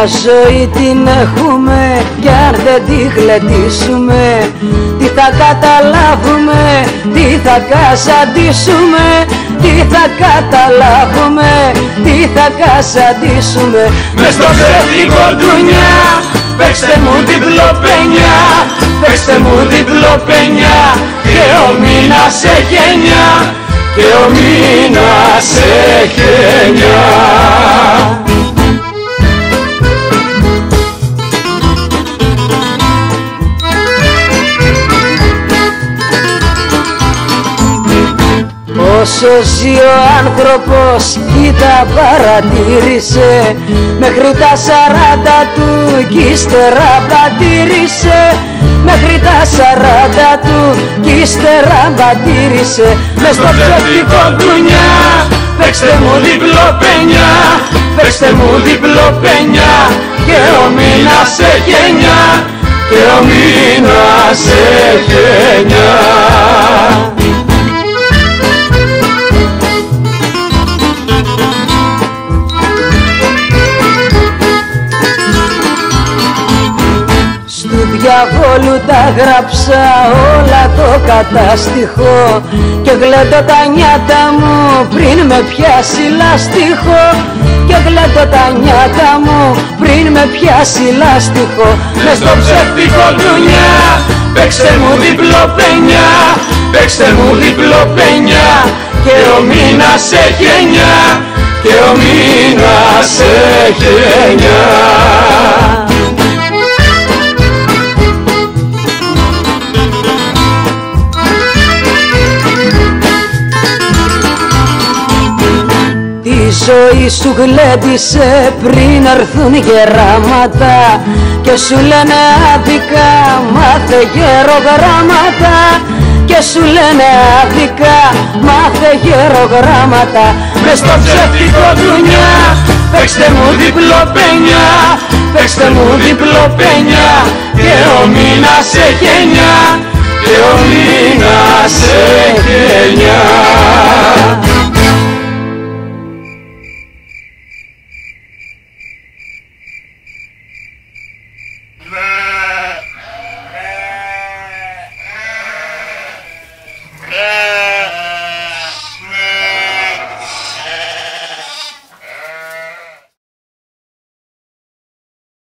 ζωή την έχουμε κι αν δεν τη γλεντήσουμε, τι θα καταλάβουμε, τι θα κασαντήσουμε, τι θα καταλάβουμε, τι θα κασαντήσουμε. Μες στο ψεύτικο ντουνιά, παίξτε μου διπλοπένια, παίξτε μου διπλοπένια, και ο μήνας έχει 9, και ο μήνας έχει 9. Όσο ζει ο άνθρωπος κοίτα παρατήρησε, μέχρι τα 40 του κι ύστερα πατήρισε, μέχρι τα 40 του κι ύστερα πατήρισε. Μες στο ψεύτικο ντουνιά, παίξτε μου διπλοπένια, παίξτε μου διπλοπένια, και ο μήνας έχει 9, και ο μήνας έχει 9. Διαβόλου τα γράψα όλα το κατάστιχο, και γλέντω τα νιάτα μου πριν με πιάσει λάστιχο, και γλέντω τα νιάτα μου πριν με πιάσει λάστιχο. Μες στο ψεύτικο ντουνιά, παίξτε μου διπλοπένια, παίξτε μου διπλοπένια, και ο μήνας έχει 9, και ο μήνας έχει 9. Η ζωή σου γλέντισε πριν έρθουν γεράματα, και σου λένε άδικα μάθε γερογράμματα, και σου λένε άδικα μάθε γερογράμματα. Μες στο ψεύτικο ντουνιά, παίξτε μου διπλοπένια, παίξτε μου διπλοπένια, και ο μήνας έχει 9, και ο μήνας έχει 9.